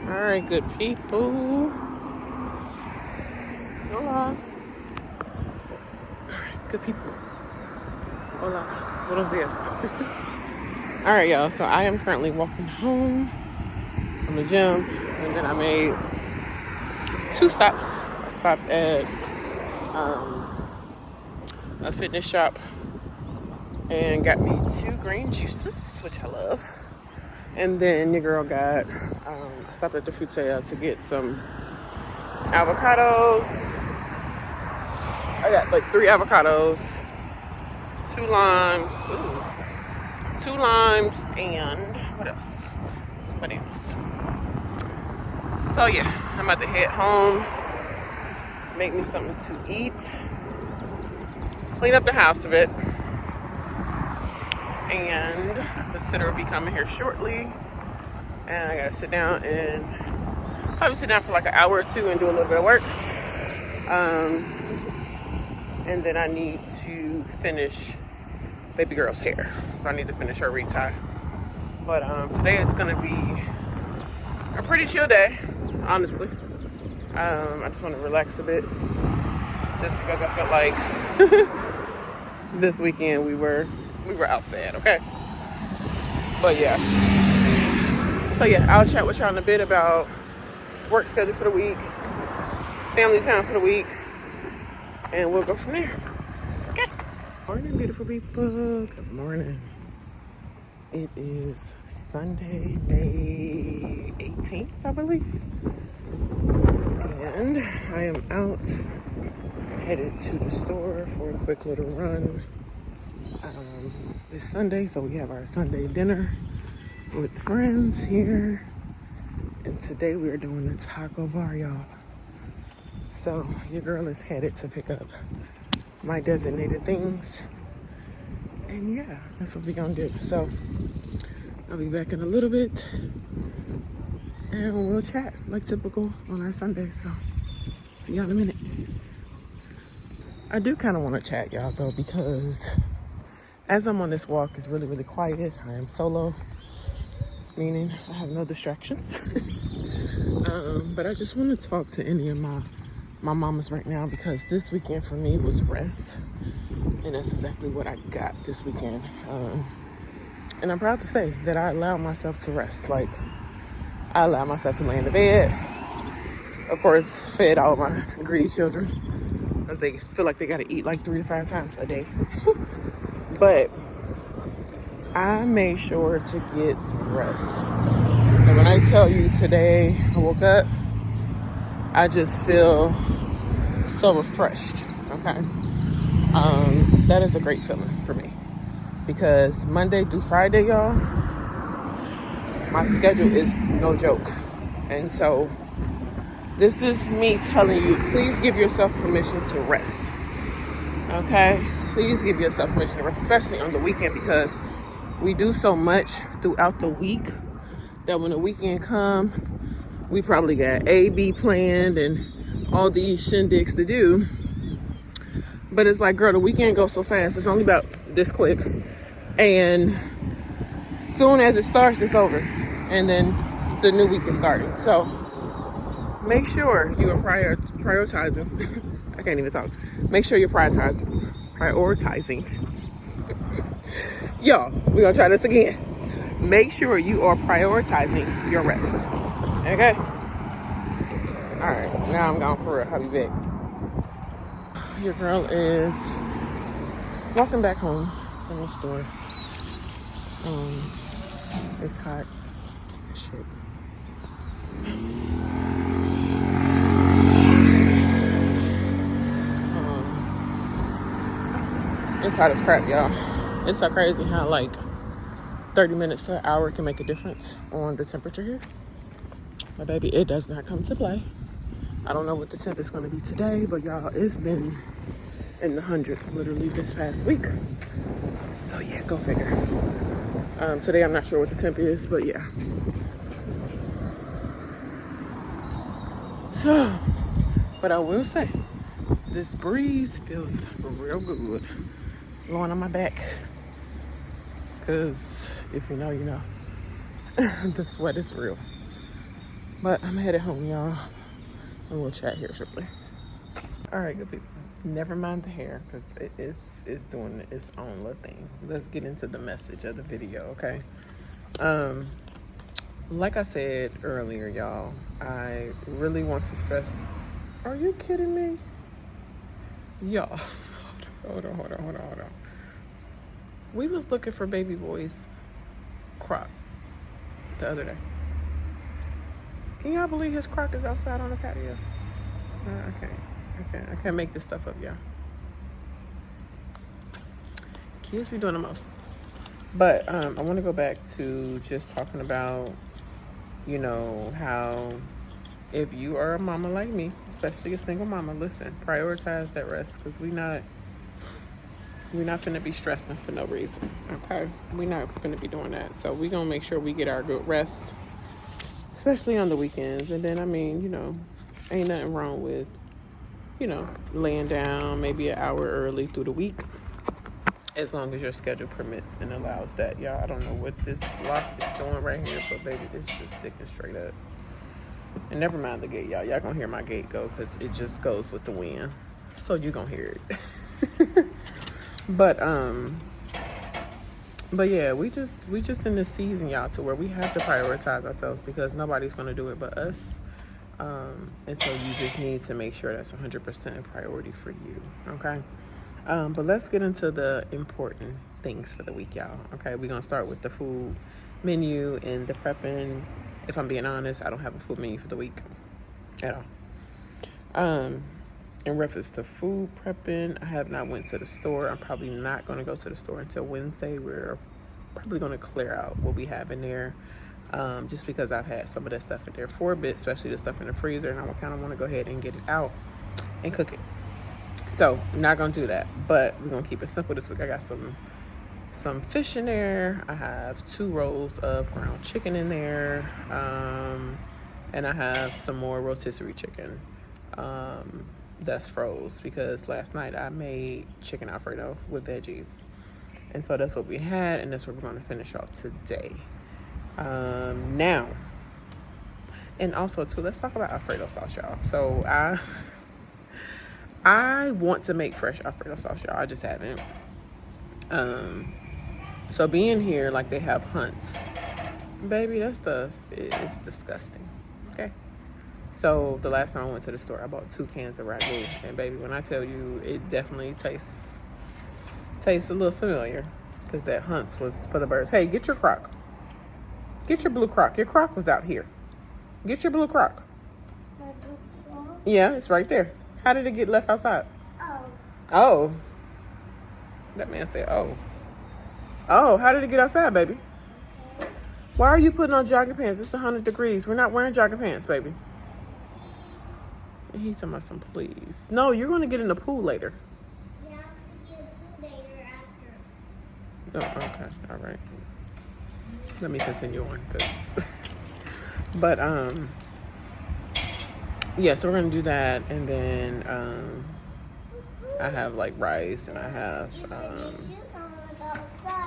Alright, good people. Hola. Alright, good people. Hola. Buenos dias. Alright, y'all. So I am currently walking home from the gym. And then I made 2 stops. I stopped at a fitness shop and got me 2 green juices, which I love. And then your girl got, I stopped at the food sale to get some avocados. I got like 3 avocados, 2 limes, 2 limes, and what else? Some bananas. So yeah, I'm about to head home, make me something to eat, clean up the house a bit, and the sitter will be coming here shortly. And I gotta sit down and probably sit down for like an hour or 2 and do a little bit of work. And then I need to finish baby girl's hair. So I need to finish her retie. But today is gonna be a pretty chill day, honestly. I just wanna relax a bit. Just because I felt like this weekend we were outside, okay? But yeah. So yeah, I'll chat with y'all in a bit about work schedule for the week, family time for the week, and we'll go from there. Okay. Morning, beautiful people. Good morning. It is Sunday, May 18th, I believe. And I am out, headed to the store for a quick little run. It's Sunday, so we have our Sunday dinner with friends here. And today we are doing a taco bar, y'all. So your girl is headed to pick up my designated things. And yeah, that's what we're gonna do. So I'll be back in a little bit and we'll chat like typical on our Sundays. So see y'all in a minute. I do kind of want to chat, y'all, though, because as I'm on this walk, it's really, really quiet. I am solo, meaning I have no distractions. But I just want to talk to any of my mamas right now, because this weekend for me was rest. And that's exactly what I got this weekend. And I'm proud to say that I allowed myself to rest. Like, I allowed myself to lay in the bed. Of course, fed all my greedy children, because they feel like they got to eat like 3 to 5 times a day. But I made sure to get some rest. And when I tell you today I woke up, I just feel so refreshed, okay? That is a great feeling for me. Because Monday through Friday, y'all, my schedule is no joke. And so this is me telling you, please give yourself permission to rest, okay? Please give yourself permission to rest, especially on the weekend, because we do so much throughout the week that when the weekend come, we probably got A, B planned and all these shindigs to do. But it's like, girl, the weekend goes so fast. It's only about this quick. And soon as it starts, it's over. And then the new week is starting. So make sure you are prioritizing. I can't even talk. Make sure you're prioritizing. Y'all, we're gonna try this again. Make sure you are prioritizing your rest. Okay? Alright, now I'm gone for real. I'll be back. Your girl is walking back home from the store. It's hot. Shit. It's hot as crap, y'all. It's so crazy how like 30 minutes to an hour can make a difference on the temperature here. But baby, it does not come to play. I don't know what the temp is going to be today, but y'all, it's been in the hundreds literally this past week. So yeah, go figure. Today I'm not sure what the temp is, but yeah. So, but I will say, this breeze feels real good. Blowing on my back. Because if you know, you know. The sweat is real. But I'm headed home, y'all. And we'll chat here shortly. All right, good people. Never mind the hair, because it's doing its own little thing. Let's get into the message of the video, okay? Like I said earlier, y'all, I really want to stress. Are you kidding me? Y'all, hold on. We was looking for baby boy's croc the other day. Can y'all believe his croc is outside on the patio? I can't make this stuff up, y'all. Kids be doing the most. But I want to go back to just talking about, you know, how if you are a mama like me, especially a single mama, listen, prioritize that rest, because we're not finna be stressing for no reason, okay? We're not finna be doing that. So we're gonna make sure we get our good rest, especially on the weekends. And then, I mean, you know, ain't nothing wrong with, you know, laying down maybe an hour early through the week, as long as your schedule permits and allows that. Y'all, I don't know what this block is doing right here, but baby, it's just sticking straight up. And never mind the gate, y'all gonna hear my gate go, because it just goes with the wind, so you gonna hear it. But yeah, we just in this season, y'all, to where we have to prioritize ourselves, because nobody's gonna do it but us. And so you just need to make sure that's 100% a priority for you, okay? But let's get into the important things for the week, y'all. Okay, we're gonna start with the food menu and the prepping. If I'm being honest, I don't have a food menu for the week at all. In reference to food prepping, I have not went to the store. I'm probably not gonna go to the store until Wednesday. We're probably gonna clear out what we have in there, just because I've had some of that stuff in there for a bit, especially the stuff in the freezer, and I kind of want to go ahead and get it out and cook it. So I'm not gonna do that, but we're gonna keep it simple this week. I got some fish in there. I have 2 rolls of ground chicken in there, and I have some more rotisserie chicken that's froze, because last night I made chicken Alfredo with veggies, and so that's what we had, and that's what we're going to finish off today. Now, and also too, let's talk about Alfredo sauce, y'all. So I want to make fresh Alfredo sauce, y'all. I just haven't. So being here, like, they have hunts, baby, that stuff is disgusting. Okay. So the last time I went to the store, I bought 2 cans of ragu, and baby, when I tell you, it definitely tastes a little familiar, because that hunts was for the birds. Hey, get your crock. Get your blue crock. Your crock was out here. Get your blue crock. Yeah, it's right there. How did it get left outside? Oh. That man said, oh. Oh, how did it get outside, baby? Why are you putting on jogging pants? It's 100 degrees. We're not wearing jogging pants, baby. And he's talking about some, please. No, you're going to get in the pool later. Yeah, I'm going to get in the pool later after. Oh, okay. All right. Let me continue on. But, yeah, so we're going to do that. And then I have, like, rice, and I have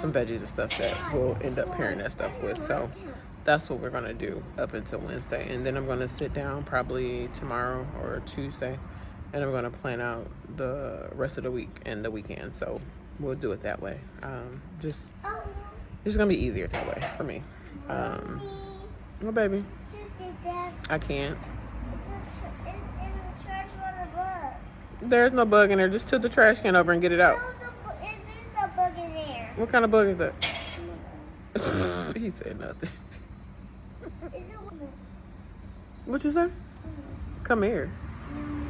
some veggies and stuff that we'll end up pairing that stuff with. So that's what we're going to do up until Wednesday. And then I'm going to sit down probably tomorrow or Tuesday, and I'm going to plan out the rest of the week and the weekend. So we'll do it that way. It's going to be easier that way for me. Oh, baby. I can't. It's in the trash with a bug. There's no bug in there. Just tilt the trash can over and get it out. It is a bug in there. What kind of bug is that? He said nothing. Is it? What you say? Come here. Come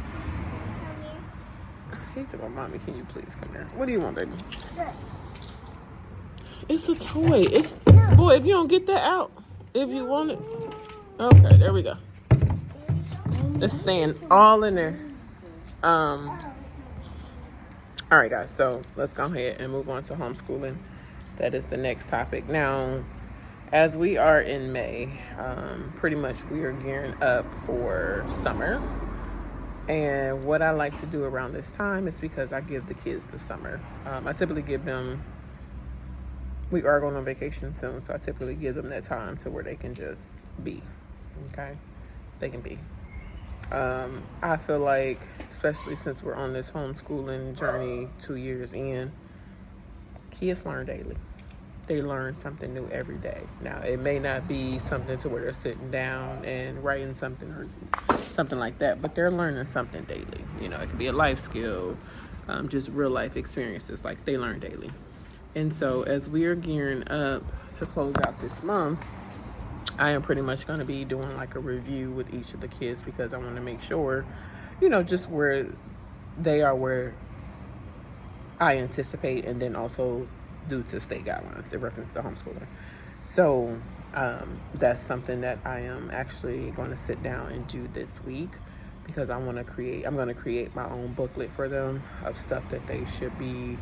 here. He said, well, mommy, can you please come here? What do you want, baby? Look. It's a toy. Boy, if you don't get that out, if you want it. Okay, there we go. It's staying all in there. All right, guys, so let's go ahead and move on to homeschooling. That is the next topic. Now, as we are in May, pretty much we are gearing up for summer. And what I like to do around this time is, because I give the kids the summer. I typically give them, we are going on vacation soon, so I typically give them that time to where they can just be, okay? they can be. I feel like, especially since we're on this homeschooling journey 2 years in, kids learn daily. They learn something new every day. Now, it may not be something to where they're sitting down and writing something or something like that, but they're learning something daily. You know, it could be a life skill, just real life experiences. Like, they learn daily. And so as we are gearing up to close out this month, I am pretty much going to be doing like a review with each of the kids, because I want to make sure, you know, just where they are, where I anticipate, and then also due to state guidelines in reference to homeschooling. So that's something that I am actually going to sit down and do this week, because I'm going to create my own booklet for them of stuff that they should be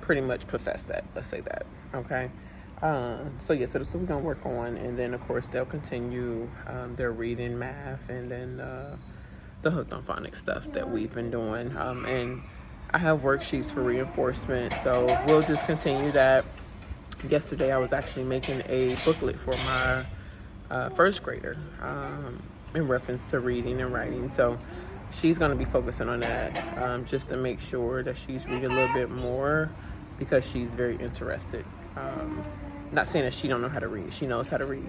pretty much professed at, let's say that. Okay. So that's what we're gonna work on, and then of course they'll continue their reading, math, and then the hooked on phonics stuff that we've been doing. And I have worksheets for reinforcement, so we'll just continue that. Yesterday I was actually making a booklet for my first grader in reference to reading and writing. So she's gonna be focusing on that, just to make sure that she's reading a little bit more, because she's very interested. Not saying that she don't know how to read. She knows how to read.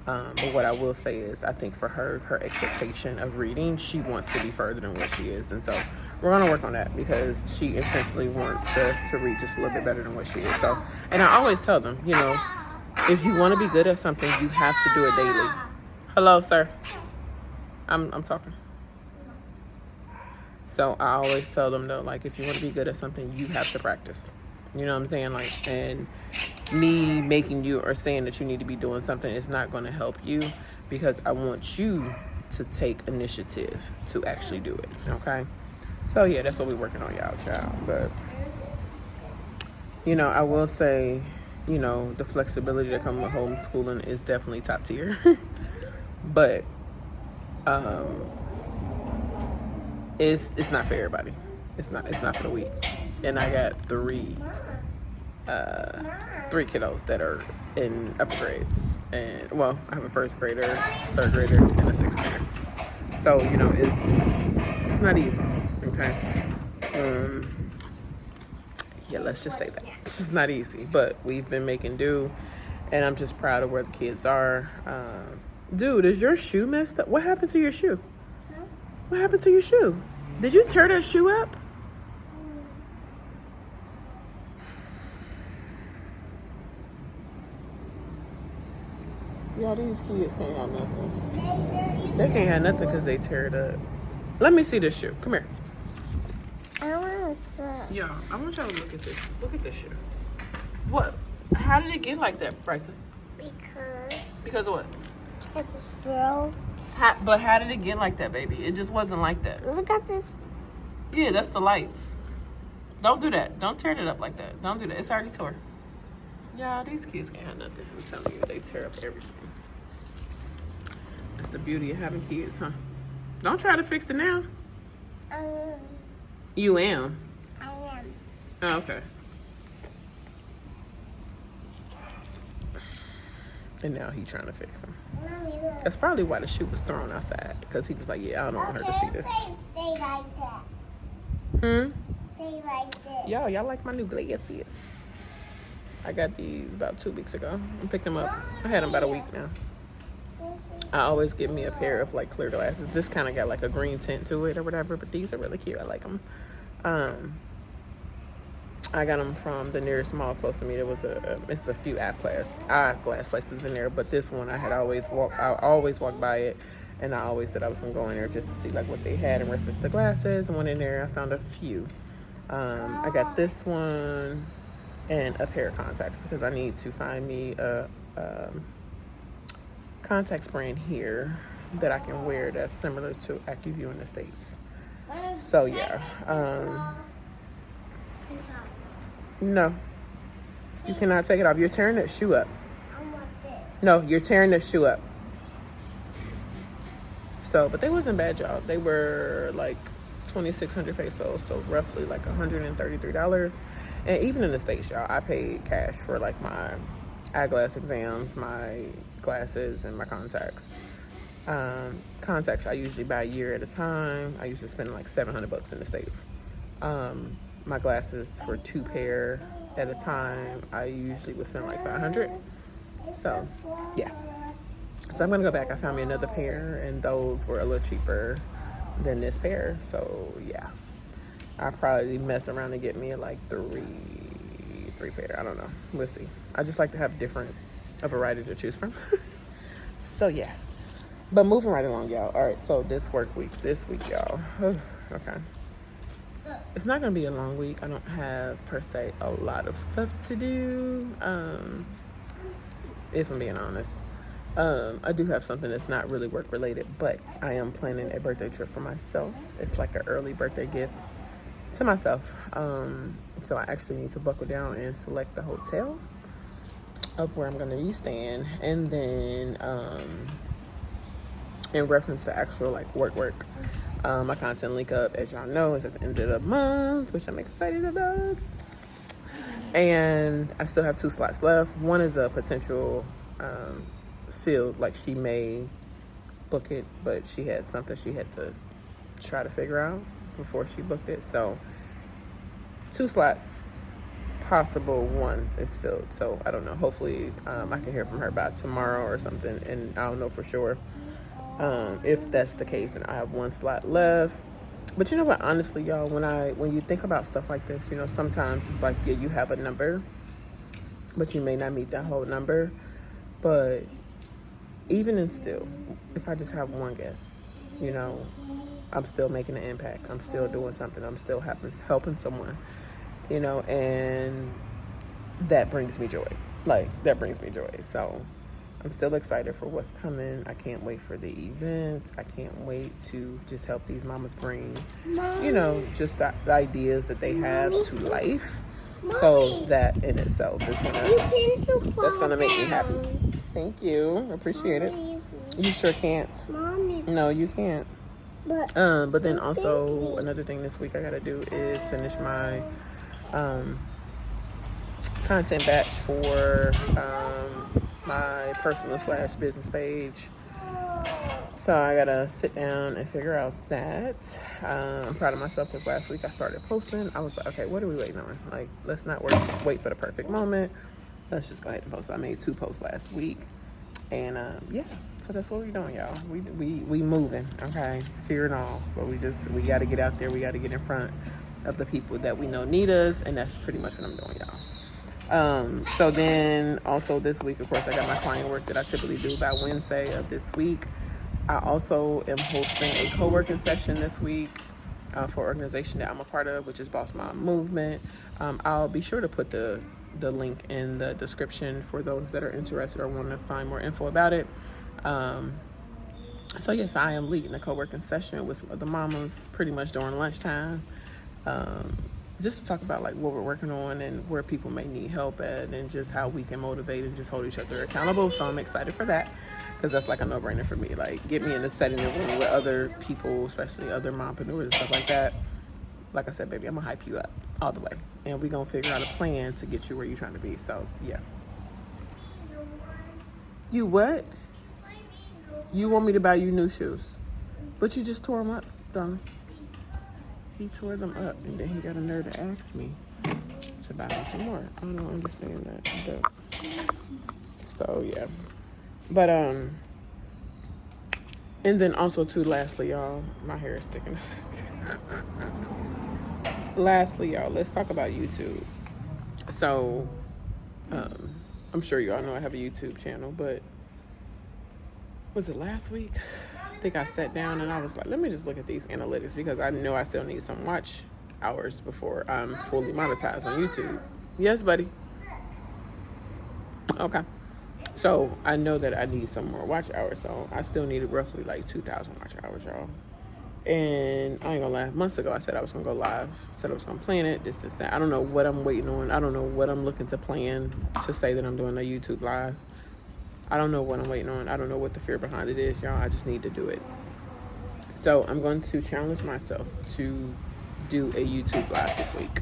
But what I will say is, I think for her expectation of reading, she wants to be further than what she is. And so we're going to work on that, because she intentionally wants to read just a little bit better than what she is. So, and I always tell them, you know, if you want to be good at something, you have to do it daily. Hello, sir. I'm talking. So I always tell them, though, like, if you want to be good at something, you have to practice. You know what I'm saying? Like, and me making you or saying that you need to be doing something is not going to help you, because I want you to take initiative to actually do it. Okay. So yeah, that's what we're working on, y'all, child. But, you know, I will say, you know, the flexibility that comes with homeschooling is definitely top tier. But it's not for everybody. It's not for the weak. And I got three kiddos that are in upper grades, and well, I have a first grader, third grader, and a sixth grader. So, you know, it's not easy. Okay. Yeah, let's just say that it's not easy, but we've been making do, and I'm just proud of where the kids are. Dude, is your shoe messed up? What happened to your shoe? Huh? What happened to your shoe? Did you tear that shoe up? Yeah, these kids can't have nothing. They can't have nothing because they tear it up. Let me see this shoe. Come here. I want to see. Yeah, I want y'all to look at this. Look at this shoe. What? How did it get like that, Bryson? Because of what? It's broke. But how did it get like that, baby? It just wasn't like that. Look at this. Yeah, that's the lights. Don't do that. Don't tear it up like that. Don't do that. It's already tore. Yeah, these kids can't have nothing. I'm telling you, they tear up everything. That's the beauty of having kids, huh? Don't try to fix it now. You am? I am. Oh, okay. And now he's trying to fix them. Mommy, look. That's probably why the shoe was thrown outside. Because he was like, yeah, I don't want her to see this. Stay like that. Stay like this. Y'all like my new glasses. I got these about 2 weeks ago. I picked them up. I had them about a week now. I always get me a pair of like clear glasses. This kind of got like a green tint to it or whatever, but these are really cute. I like them. I got them from the nearest mall close to me. There was it's a few eyeglass places in there, but this one I always walk by it, and I always said I was gonna go in there just to see like what they had in reference to glasses. I went in there, I found a few. I got this one and a pair of contacts, because I need to find me a contacts brand here that I can wear that's similar to AccuView in the States. So yeah. No, you cannot take it off. You're tearing that shoe up. I want this. No, you're tearing the shoe up. So, but they wasn't bad, y'all. They were like 2,600 pesos, so roughly like $133. And even in the States, y'all, I paid cash for like my eyeglass exams, my glasses and my contacts. Contacts I usually buy a year at a time. I usually spend like $700 in the States. My glasses for 2 pair at a time, I usually would spend like $500. So yeah. So I'm gonna go back. I found me another pair, and those were a little cheaper than this pair. So yeah, I'll probably mess around and get me like three pair. I don't know. We'll see. I just like to have a variety to choose from. So yeah. But moving right along, y'all. All right, so this week, y'all. Okay. It's not going to be a long week. I don't have, per se, a lot of stuff to do, if I'm being honest. I do have something that's not really work-related, but I am planning a birthday trip for myself. It's like an early birthday gift to myself. So I actually need to buckle down and select the hotel of where I'm going to be staying. And then... in reference to actual like work, my content link up, as y'all know, is at the end of the month, which I'm excited about. And I still have 2 slots left. One is a potential field, like she may book it, but she had something she had to try to figure out before she booked it. So 2 slots, possible 1 is filled. So I don't know. Hopefully I can hear from her by tomorrow or something, and I don't know for sure. If that's the case, then I have 1 slot left. But you know what, honestly, y'all, when you think about stuff like this, you know, sometimes it's like, yeah, you have a number, but you may not meet that whole number. But even and still, if I just have 1 guest, you know, I'm still making an impact. I'm still doing something. I'm still helping someone, you know, and that brings me joy. So I'm still excited for what's coming. I can't wait for the event. I can't wait to just help these mamas bring, you know, just the ideas that they have to life. So that in itself is gonna make me happy. Thank you. Appreciate it. You sure can't. Mommy. No, you can't. But then also another thing this week I gotta do is finish my content batch for my personal / business page. So I gotta sit down and figure out that. I'm proud of myself because last week I started posting. I was like, okay, what are we waiting on? Like, let's not wait for the perfect moment. Let's just go ahead and post. So I made 2 posts last week. And yeah, so that's what we're doing, y'all. We moving, okay? Fear and all. But we gotta get out there. We gotta get in front of the people that we know need us. And that's pretty much what I'm doing, y'all. So then also this week, of course, I got my client work that I typically do by Wednesday of this week. I also am hosting a co-working session this week for an organization that I'm a part of, which is Boss Mom Movement. I'll be sure to put the link in the description for those that are interested or want to find more info about it. So yes, I am leading a co-working session with some other mamas pretty much during lunchtime. Just to talk about like what we're working on and where people may need help at, and just how we can motivate and just hold each other accountable. So I'm excited for that because that's like a no-brainer for me. Like, get me in the setting and room with other people, especially other mompreneurs and stuff like that. Like I said, baby, I'm gonna hype you up all the way, and we're gonna figure out a plan to get you where you're trying to be. So yeah. You what? You want me to buy you new shoes, but you just tore them up, Donna. He tore them up, and then he got a nerve to ask me to buy him some more. I don't understand that. But, so yeah, but and then also too, lastly, y'all, my hair is sticking. Lastly, y'all, let's talk about YouTube. So I'm sure you all know I have a YouTube channel, but was it last week? I think I sat down and I was like, let me just look at these analytics, because I know I still need some watch hours before I'm fully monetized on YouTube. Yes, buddy. Okay. So I know that I need some more watch hours. So I still needed roughly like 2,000 watch hours, y'all. And I ain't gonna lie, months ago I said I was gonna go live, said I was gonna plan it, this, that. I don't know what I'm waiting on. I don't know what I'm looking to plan to say that I'm doing a YouTube live. I don't know what I'm waiting on. I don't know what the fear behind it is, y'all. I just need to do it. So I'm going to challenge myself to do a YouTube live this week.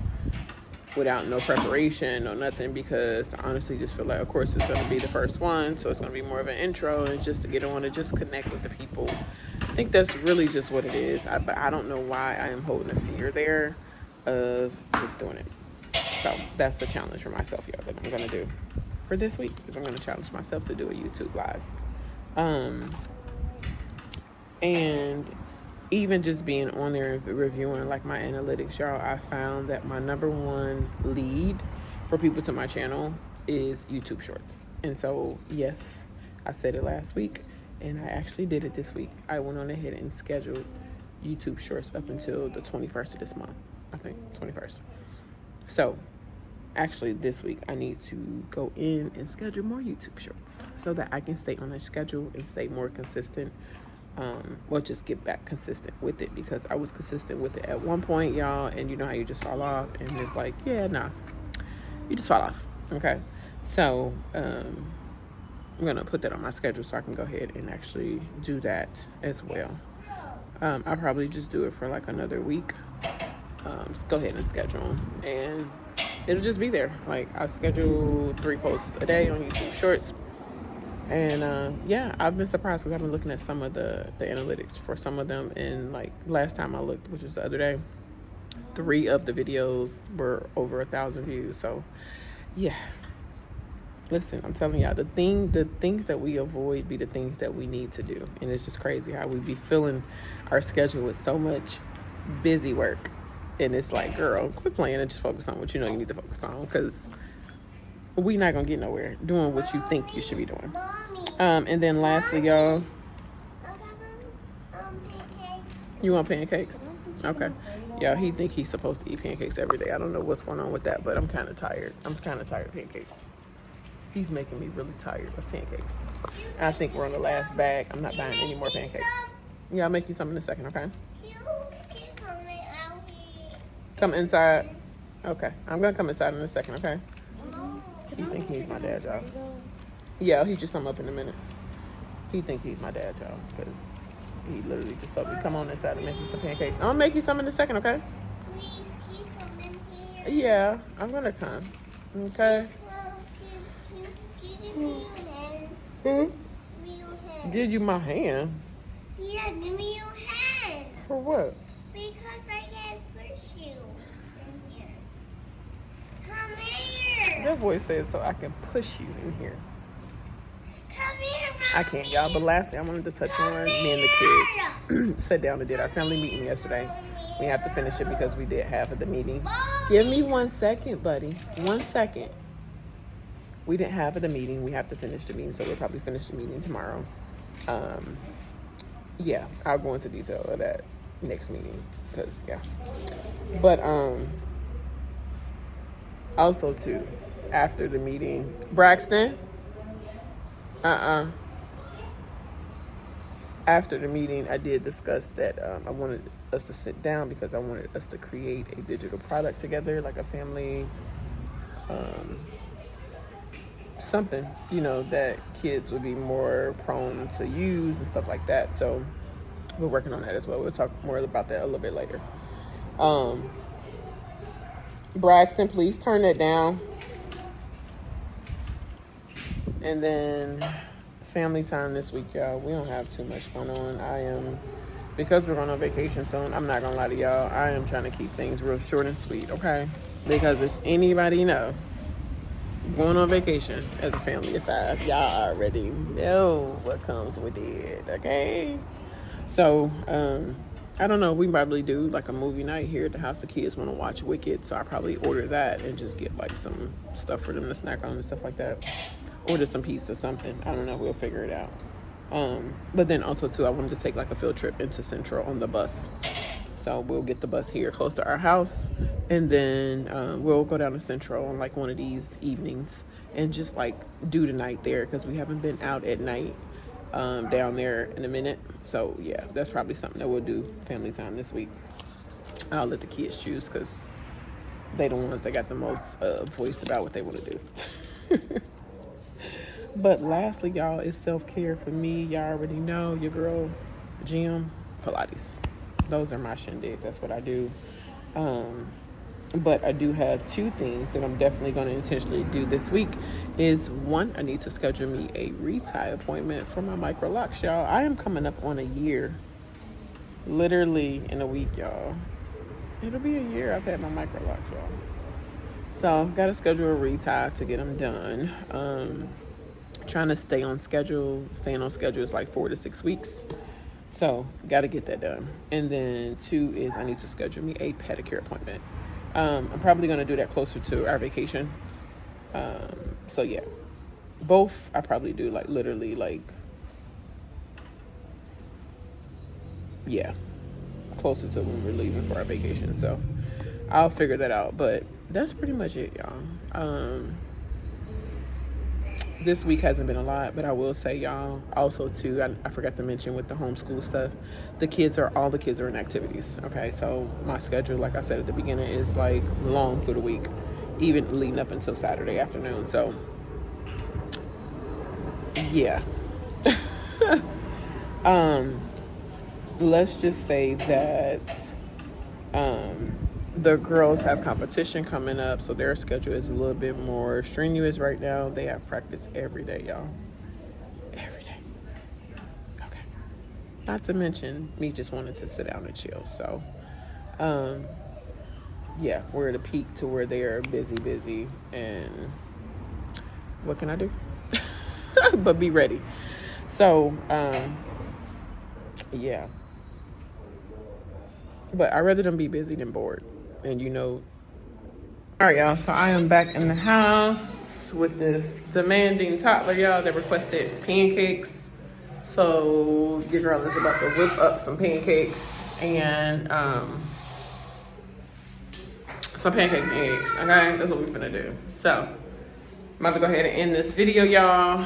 without no preparation or nothing, because I honestly just feel like, of course, it's going to be the first one, so it's going to be more of an intro and just to get on to just connect with the people. I think that's really just what it is. But I don't know why I am holding a fear there of just doing it. So that's the challenge for myself, y'all, that I'm going to do for this week. I'm going to challenge myself to do a YouTube live. And even just being on there and reviewing like my analytics, y'all, I found that my number one lead for people to my channel is YouTube Shorts. And so, yes, I said it last week, and I actually did it this week. I went on ahead and scheduled YouTube Shorts up until the 21st of this month. I think 21st. So, actually this week I need to go in and schedule more YouTube Shorts so that I can stay on a schedule and stay more consistent. Just get back consistent with it, because I was consistent with it at one point, y'all, and you know how you just fall off, and it's like, yeah, nah, you just fall off. Okay, so I'm gonna put that on my schedule so I can go ahead and actually do that as well. I'll probably just do it for like another week. Go ahead and schedule them, and it'll just be there. Like, I schedule 3 posts a day on YouTube Shorts. And yeah, I've been surprised because I've been looking at some of the analytics for some of them. And like last time I looked, which was the other day, 3 of the videos were over 1,000 views. So yeah, listen, I'm telling y'all, the things that we avoid be the things that we need to do. And it's just crazy how we be filling our schedule with so much busy work. And it's like, girl, quit playing and just focus on what you know you need to focus on, because we not gonna get nowhere doing what you think you should be doing. And then lastly, y'all, you want pancakes? Okay. Y'all, he think he's supposed to eat pancakes every day. I don't know what's going on with that, but I'm kind of tired. I'm kind of tired of pancakes. He's making me really tired of pancakes. I think we're on the last bag. I'm not buying any more pancakes. Yeah, I'll make you some in a second, okay? Come inside. Okay, I'm gonna come inside in a second, okay? He think he's my dad, y'all. Yeah, he just come up in a minute. He think he's my dad, y'all, because he literally just told me, come on inside and make you some pancakes. I'll make you some in a second, okay? Please, can you come in here? Yeah, I'm gonna come. Okay. Give me your hand. Hmm? Give me your hand. Give you my hand? Yeah, give me your hand. For what? Because I can't push you in here. Come here. That voice says so I can push you in here. Come here, Mommy. I can't, y'all. But lastly, I wanted to touch on me and the kids. Sat down and did our family meeting yesterday. We have to finish it because we did half of the meeting. Give me 1 second, buddy. 1 second. We didn't have of the meeting. We have to finish the meeting, so we'll probably finish the meeting tomorrow. Yeah, I'll go into detail of that next meeting, because yeah. But also too, after the meeting, Braxton. After the meeting, I did discuss that I wanted us to sit down because I wanted us to create a digital product together, like a family, something, you know, that kids would be more prone to use and stuff like that. So we're working on that as well. We'll talk more about that a little bit later. Braxton, please turn that down. And then family time this week, y'all. We don't have too much going on. Because we're going on vacation soon, I'm not going to lie to y'all, I am trying to keep things real short and sweet, okay? Because if anybody know, going on vacation as a family of 5, y'all already know what comes with it, okay? So, I don't know, we probably do like a movie night here at the house. The kids want to watch Wicked, so I probably order that and just get like some stuff for them to snack on and stuff like that. Order some pizza or something. I don't know, we'll figure it out. But then also too, I wanted to take like a field trip into Central on the bus. So we'll get the bus here close to our house, and then we'll go down to Central on like one of these evenings and just like do the night there, because we haven't been out at night down there in a minute. So yeah, that's probably something that we'll do family time this week. I'll let the kids choose, because they the ones that got the most voice about what they want to do. But lastly, y'all, it's self-care for me. Y'all already know, your girl, gym, Pilates. Those are my shindigs. That's what I do. But I do have two things that I'm definitely going to intentionally do this week. Is one, I need to schedule me a retie appointment for my micro locks, y'all. I am coming up on a year, literally in a week, y'all. It'll be a year I've had my micro locks, y'all. So got to schedule a retie to get them done. Trying to stay on schedule. Staying on schedule is like 4 to 6 weeks. So got to get that done. And then two is I need to schedule me a pedicure appointment. I'm probably going to do that closer to our vacation. So yeah, both I probably do like literally like, yeah, closer to when we're leaving for our vacation. So I'll figure that out. But that's pretty much it, y'all. This week hasn't been a lot, but I will say, y'all, also too, I forgot to mention with the homeschool stuff, all the kids are in activities. Okay, so my schedule, like I said at the beginning, is like long through the week, even leading up until Saturday afternoon. So yeah. Let's just say that the girls have competition coming up, so their schedule is a little bit more strenuous right now. They have practice every day, y'all. Every day. Okay. Not to mention me just wanting to sit down and chill. So, yeah, we're at a peak to where they are busy, and what can I do? But be ready. So, yeah. But I'd rather them be busy than bored. And all right, y'all. So I am back in the house with this demanding toddler, y'all, that requested pancakes. So your girl is about to whip up some pancakes and some pancake and eggs. Okay, that's what we're finna do. So I'm about to go ahead and end this video, y'all.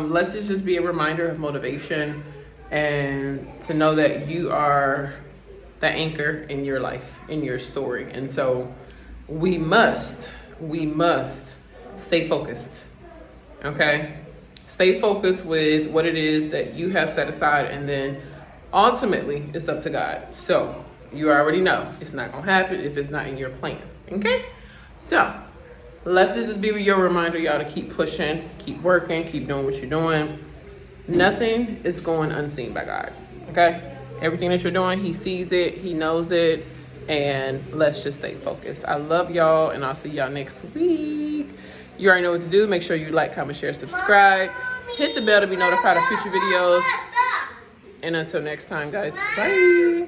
Let this just be a reminder of motivation and to know that you are the anchor in your life, in your story. And so we must stay focused, okay? Stay focused with what it is that you have set aside, and then ultimately it's up to God. So you already know it's not gonna happen if it's not in your plan, okay? So let's just be your reminder, y'all, to keep pushing, keep working, keep doing what you're doing. Nothing is going unseen by God, okay? Everything that you're doing, he sees it, he knows it, and let's just stay focused. I love y'all, and I'll see y'all next week. You already know what to do. Make sure you like, comment, share, subscribe. Hit the bell to be notified of future videos. And until next time, guys, bye.